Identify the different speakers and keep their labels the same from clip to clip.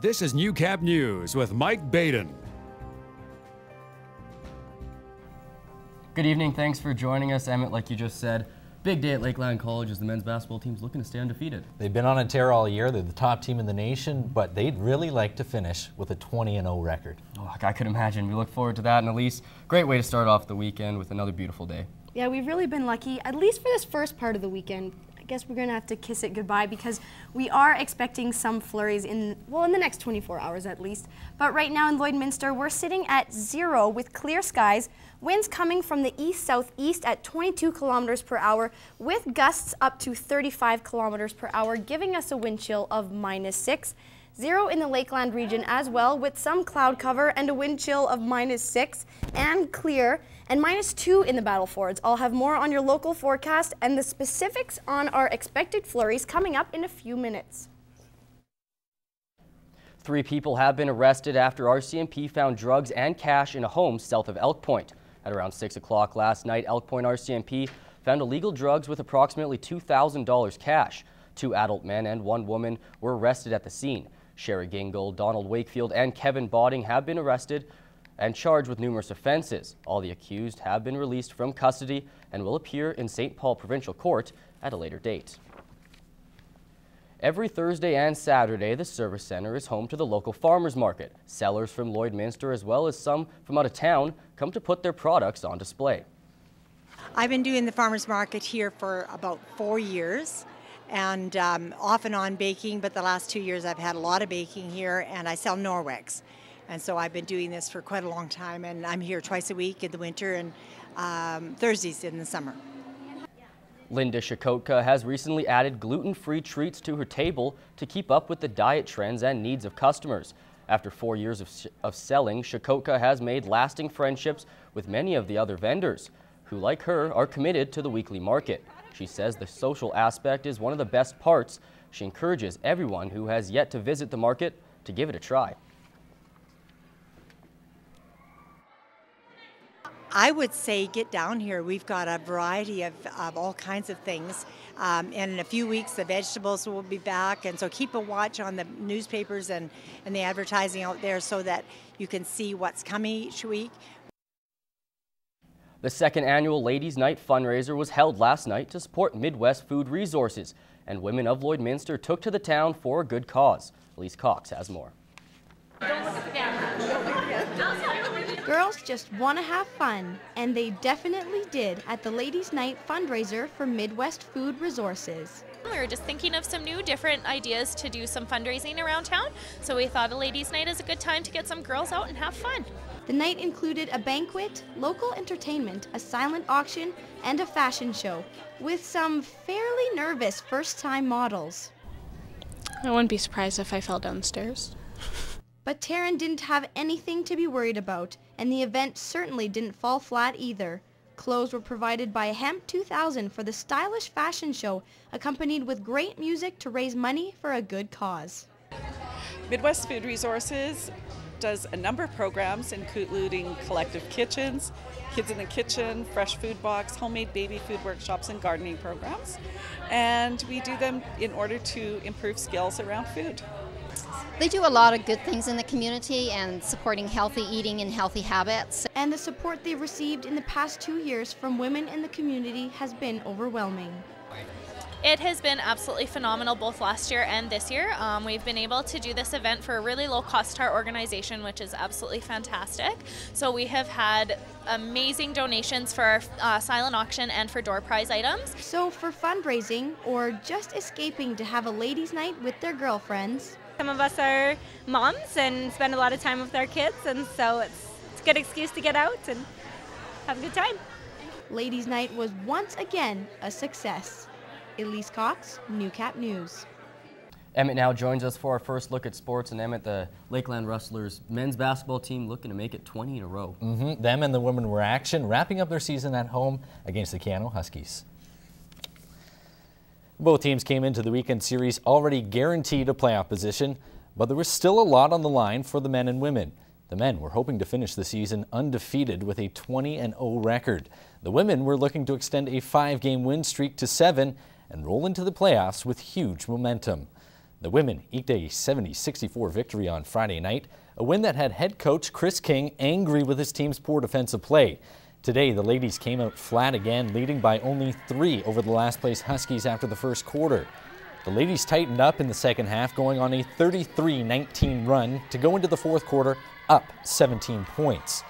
Speaker 1: This is Newcap News with Mike Baden.
Speaker 2: Good evening. Thanks for joining us, Emmett. Like you just said, big day at Lakeland College as the men's basketball team's looking to stay undefeated.
Speaker 3: They've been on a tear all year. They're the top team in the nation, but they'd really like to finish with a 20-0 record.
Speaker 2: Oh, I could imagine. We look forward to that. And Elise, great way to start off the weekend with another beautiful day.
Speaker 4: Yeah, we've really been lucky, at least for this first part of the weekend. I guess we're going to have to kiss it goodbye because we are expecting some flurries in the next 24 hours at least. But right now in Lloydminster, we're sitting at 0 with clear skies, winds coming from the east-southeast at 22 kilometers per hour with gusts up to 35 kilometers per hour, giving us a wind chill of -6. 0 in the Lakeland region as well with some cloud cover and a wind chill of -6 and clear, and -2 in the Battlefords. I'll have more on your local forecast and the specifics on our expected flurries coming up in a few minutes.
Speaker 2: 3 people have been arrested after RCMP found drugs and cash in a home south of Elk Point. At around 6 o'clock last night, Elk Point RCMP found illegal drugs with approximately $2,000 cash. 2 adult men and 1 woman were arrested at the scene. Sherry Gingle, Donald Wakefield, and Kevin Botting have been arrested and charged with numerous offenses. All the accused have been released from custody and will appear in St. Paul Provincial Court at a later date. Every Thursday and Saturday, the Service Centre is home to the local farmers market. Sellers from Lloydminster as well as some from out of town come to put their products on display.
Speaker 5: I've been doing the farmers market here for about 4 years. And off and on baking, but the last 2 years I've had a lot of baking here, and I sell Norwex. And so I've been doing this for quite a long time, and I'm here twice a week in the winter and Thursdays in the summer.
Speaker 2: Linda Shakotko has recently added gluten-free treats to her table to keep up with the diet trends and needs of customers. After 4 years of selling, Shakotko has made lasting friendships with many of the other vendors, who like her are committed to the weekly market. She says the social aspect is one of the best parts. She encourages everyone who has yet to visit the market to give it a try.
Speaker 5: I would say get down here. We've got a variety of all kinds of things. And in a few weeks, the vegetables will be back. And so keep a watch on the newspapers and the advertising out there so that you can see what's coming each week.
Speaker 2: The second annual Ladies' Night fundraiser was held last night to support Midwest Food Resources, and women of Lloydminster took to the town for a good cause. Elise Cox has more.
Speaker 4: Girls just want to have fun, and they definitely did at the Ladies' Night fundraiser for Midwest Food Resources.
Speaker 6: We were just thinking of some new different ideas to do some fundraising around town, so we thought a ladies' night is a good time to get some girls out and have fun.
Speaker 4: The night included a banquet, local entertainment, a silent auction, and a fashion show with some fairly nervous first-time models.
Speaker 7: I wouldn't be surprised if I fell downstairs.
Speaker 4: But Taryn didn't have anything to be worried about, and the event certainly didn't fall flat either. Clothes were provided by Hemp 2000 for the stylish fashion show, accompanied with great music to raise money for a good cause.
Speaker 8: Midwest Food Resources does a number of programs, including collective kitchens, kids in the kitchen, fresh food box, homemade baby food workshops, and gardening programs. And we do them in order to improve skills around food.
Speaker 9: They do a lot of good things in the community and supporting healthy eating and healthy habits.
Speaker 4: And the support they've received in the past 2 years from women in the community has been overwhelming.
Speaker 6: It has been absolutely phenomenal both last year and this year. We've been able to do this event for a really low cost to our organization, which is absolutely fantastic. So we have had amazing donations for our silent auction and for door prize items.
Speaker 4: So for fundraising or just escaping to have a ladies' night with their girlfriends.
Speaker 10: Some of us are moms and spend a lot of time with our kids, and so it's a good excuse to get out and have a good time.
Speaker 4: Ladies' night was once again a success. Elise Cox, Newcap News.
Speaker 2: Emmett now joins us for our first look at sports, and Emmett, the Lakeland Rustlers men's basketball team looking to make it 20 in a row.
Speaker 3: Them and the women were action, wrapping up their season at home against the Keanu Huskies. Both teams came into the weekend series already guaranteed a playoff position, but there was still a lot on the line for the men and women. The men were hoping to finish the season undefeated with a 20-0 record. The women were looking to extend a 5-game win streak to 7 and roll into the playoffs with huge momentum. The women eked a 70-64 victory on Friday night, a win that had head coach Chris King angry with his team's poor defensive play. Today, the ladies came out flat again, leading by only 3 over the last-place Huskies after the first quarter. The ladies tightened up in the second half, going on a 33-19 run to go into the fourth quarter up 17 points.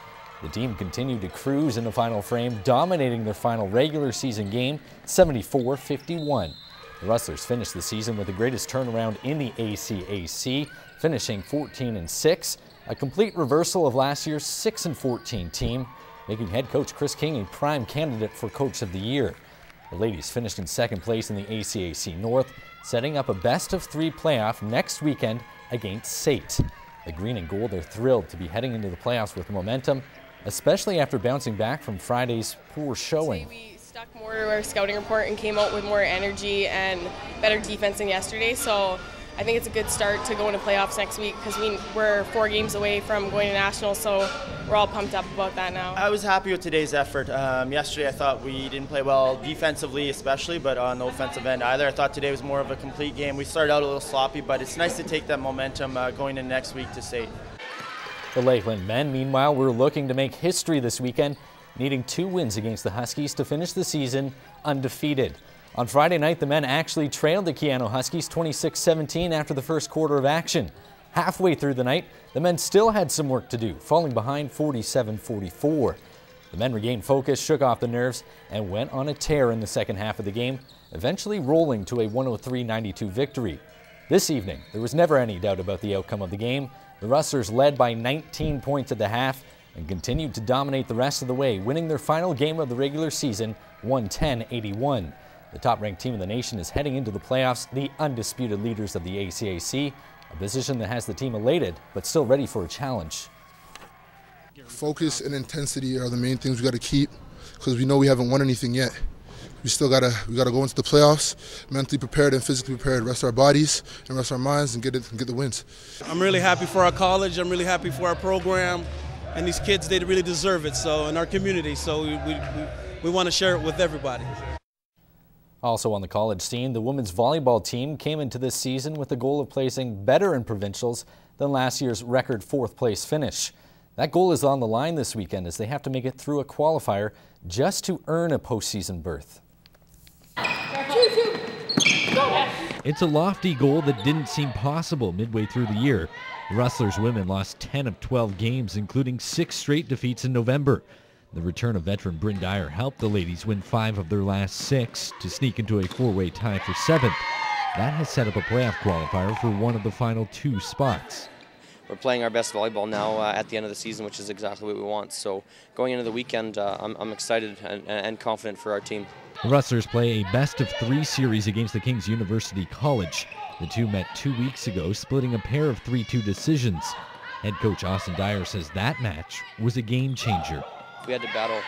Speaker 3: The team continued to cruise in the final frame, dominating their final regular season game, 74-51. The Rustlers finished the season with the greatest turnaround in the ACAC, finishing 14-6, a complete reversal of last year's 6-14 team, making head coach Chris King a prime candidate for Coach of the Year. The ladies finished in second place in the ACAC North, setting up a best-of-3 playoff next weekend against CITL. The green and gold are thrilled to be heading into the playoffs with momentum, especially after bouncing back from Friday's poor showing.
Speaker 11: We stuck more to our scouting report and came out with more energy and better defense than yesterday, so I think it's a good start to go into playoffs next week because we're 4 games away from going to nationals, so we're all pumped up about that now.
Speaker 12: I was happy with today's effort. Yesterday I thought we didn't play well defensively especially, but on the offensive end either. I thought today was more of a complete game. We started out a little sloppy, but it's nice to take that momentum going into next week to state.
Speaker 3: The Lakeland men, meanwhile, were looking to make history this weekend, needing 2 wins against the Huskies to finish the season undefeated. On Friday night, the men actually trailed the Keano Huskies 26-17 after the first quarter of action. Halfway through the night, the men still had some work to do, falling behind 47-44. The men regained focus, shook off the nerves, and went on a tear in the second half of the game, eventually rolling to a 103-92 victory. This evening, there was never any doubt about the outcome of the game. The Rustlers led by 19 points at the half and continued to dominate the rest of the way, winning their final game of the regular season, 110-81. The top-ranked team in the nation is heading into the playoffs, the undisputed leaders of the ACAC, a position that has the team elated but still ready for a challenge.
Speaker 13: Focus and intensity are the main things we got to keep because we know we haven't won anything yet. We still gotta go into the playoffs, mentally prepared and physically prepared, rest our bodies and rest our minds and get the wins.
Speaker 14: I'm really happy for our college. I'm really happy for our program, and these kids, they really deserve it. So in our community, so we want to share it with everybody.
Speaker 3: Also on the college scene, the women's volleyball team came into this season with the goal of placing better in provincials than last year's record 4th place finish. That goal is on the line this weekend as they have to make it through a qualifier just to earn a postseason berth.
Speaker 15: It's a lofty goal that didn't seem possible midway through the year. The Rustlers women lost 10 of 12 games, including 6 straight defeats in November. The return of veteran Bryn Dyer helped the ladies win 5 of their last 6 to sneak into a 4-way tie for 7th. That has set up a playoff qualifier for one of the final 2 spots.
Speaker 16: We're playing our best volleyball now at the end of the season, which is exactly what we want. So going into the weekend, I'm excited and confident for our team.
Speaker 15: The Rustlers play a best-of-3 series against the King's University College. The two met 2 weeks ago, splitting a pair of 3-2 decisions. Head coach Austin Dyer says that match was a game-changer.
Speaker 16: We had to battle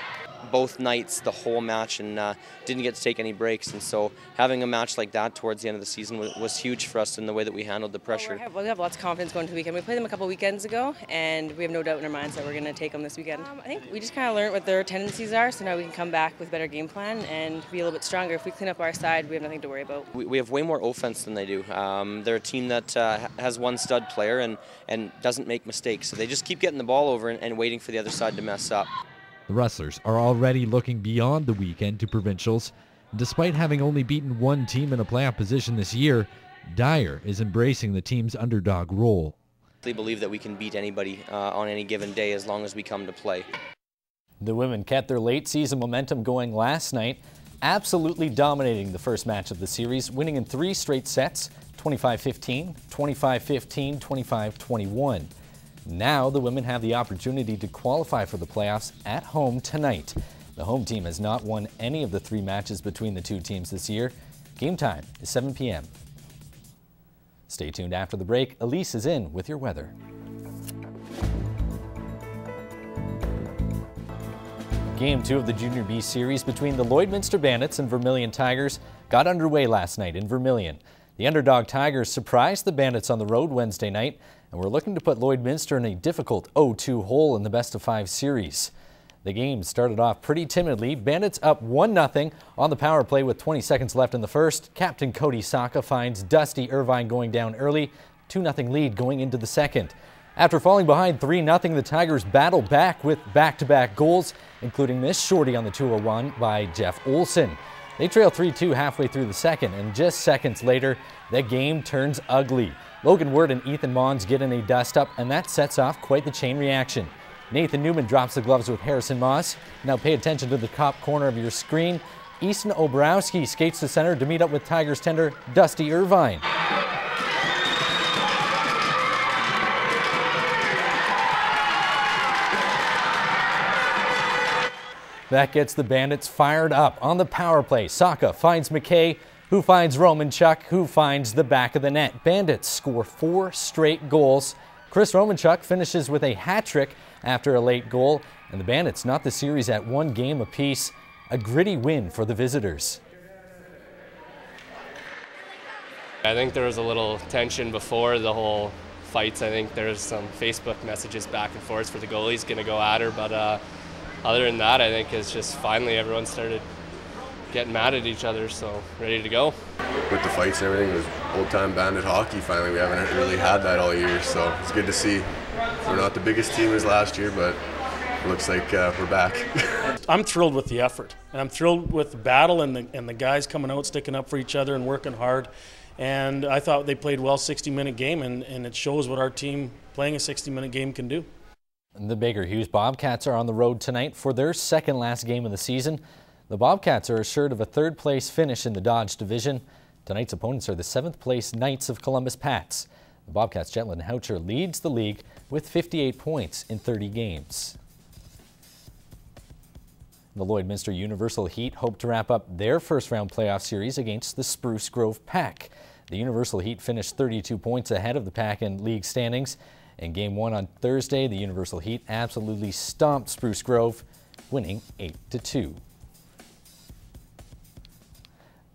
Speaker 16: both nights the whole match and didn't get to take any breaks, and so having a match like that towards the end of the season was huge for us in the way that we handled the pressure.
Speaker 11: We have lots of confidence going to the weekend. We played them a couple weekends ago, and we have no doubt in our minds that we're going to take them this weekend. I think we just kind of learned what their tendencies are, so now we can come back with a better game plan and be a little bit stronger. If we clean up our side, we have nothing to worry about.
Speaker 16: We have way more offense than they do. They're a team that has one stud player and doesn't make mistakes, so they just keep getting the ball over and waiting for the other side to mess up.
Speaker 15: The Rustlers are already looking beyond the weekend to provincials. Despite having only beaten 1 team in a playoff position this year, Dyer is embracing the team's underdog role.
Speaker 16: They believe that we can beat anybody on any given day as long as we come to play.
Speaker 3: The women kept their late season momentum going last night, absolutely dominating the first match of the series, winning in 3 straight sets, 25-15, 25-15, 25-21. Now the women have the opportunity to qualify for the playoffs at home tonight. The home team has not won any of the 3 matches between the 2 teams this year. Game time is 7 p.m. Stay tuned after the break. Elise is in with your weather. Game 2 of the Junior B series between the Lloydminster Bandits and Vermilion Tigers got underway last night in Vermilion. The underdog Tigers surprised the Bandits on the road Wednesday night, and we're looking to put Lloydminster in a difficult 0-2 hole in the best-of-5 series. The game started off pretty timidly. Bandits up 1-0 on the power play with 20 seconds left in the first. Captain Kodi Sawka finds Dusty Irvine going down early. 2-0 lead going into the second. After falling behind 3-0, the Tigers battle back with back-to-back goals, including this shorty on the 201 by Jeff Olsen. They trail 3-2 halfway through the second, and just seconds later, the game turns ugly. Logan Word and Ethan Mons get in a dust-up, and that sets off quite the chain reaction. Nathan Newman drops the gloves with Harrison Moss. Now pay attention to the top corner of your screen. Easton Obrowski skates to center to meet up with Tigers tender Dusty Irvine. That gets the Bandits fired up on the power play. Sawka finds McKay, who finds Romanchuk, who finds the back of the net. Bandits score 4 straight goals. Chris Romanchuk finishes with a hat trick after a late goal, and the Bandits knot the series at 1 game apiece. A gritty win for the visitors.
Speaker 17: I think there was a little tension before the whole fights. I think there's some Facebook messages back and forth for the goalie's going to go at her, but other than that, I think it's just finally everyone started getting mad at each other, so ready to go.
Speaker 18: With the fights and everything, it was old-time Bandit hockey finally. We haven't really had that all year, so it's good to see. We're not the biggest team as last year, but it looks like we're back.
Speaker 19: I'm thrilled with the effort, and I'm thrilled with the battle and the guys coming out, sticking up for each other and working hard. And I thought they played well 60-minute game, and it shows what our team playing a 60-minute game can do.
Speaker 3: The Baker Hughes Bobcats are on the road tonight for their second last game of the season. The Bobcats are assured of a third-place finish in the Dodge Division. Tonight's opponents are the 7th-place Knights of Columbus Pats. The Bobcats' Jetland Houcher leads the league with 58 points in 30 games. The Lloydminster Universal Heat hope to wrap up their first-round playoff series against the Spruce Grove Pack. The Universal Heat finished 32 points ahead of the Pack in league standings. In Game 1 on Thursday, the Universal Heat absolutely stomped Spruce Grove, winning 8-2.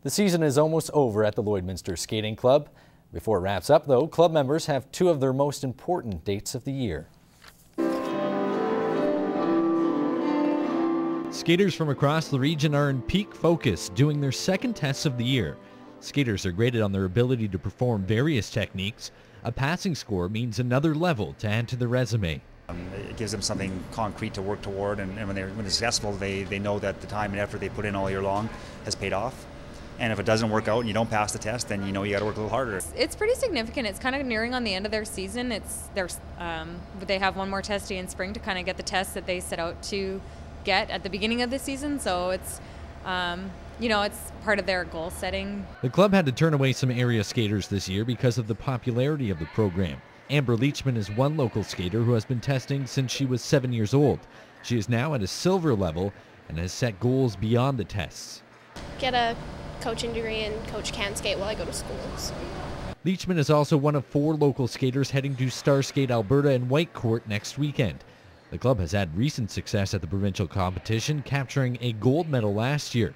Speaker 3: The season is almost over at the Lloydminster Skating Club. Before it wraps up, though, club members have 2 of their most important dates of the year.
Speaker 15: Skaters from across the region are in peak focus, doing their second tests of the year. Skaters are graded on their ability to perform various techniques. A passing score means another level to add to their resume.
Speaker 20: It gives them something concrete to work toward, and when they're successful, they know that the time and effort they put in all year long has paid off. And if it doesn't work out and you don't pass the test, then you know you got to work a little harder.
Speaker 21: It's pretty significant. It's kind of nearing on the end of their season. They have one more test in spring to kind of get the test that they set out to get at the beginning of the season. So it's, it's part of their goal setting.
Speaker 15: The club had to turn away some area skaters this year because of the popularity of the program. Amber Leachman is one local skater who has been testing since she was 7 years old. She is now at a silver level and has set goals beyond the tests.
Speaker 22: Get a coaching degree and coach can skate while I go to school. So.
Speaker 15: Leachman is also one of 4 local skaters heading to Star Skate Alberta and Whitecourt next weekend. The club has had recent success at the provincial competition, capturing a gold medal last year.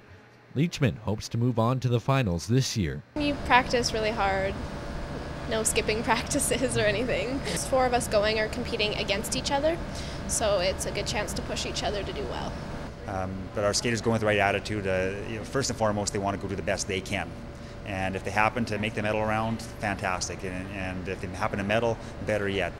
Speaker 15: Leachman hopes to move on to the finals this year.
Speaker 22: We practice really hard. No skipping practices or anything. 4 of us going are competing against each other, so it's a good chance to push each other to do well.
Speaker 20: But our skaters go with the right attitude. First and foremost, they want to go do the best they can. And if they happen to make the medal round, fantastic. And if they happen to medal, better yet.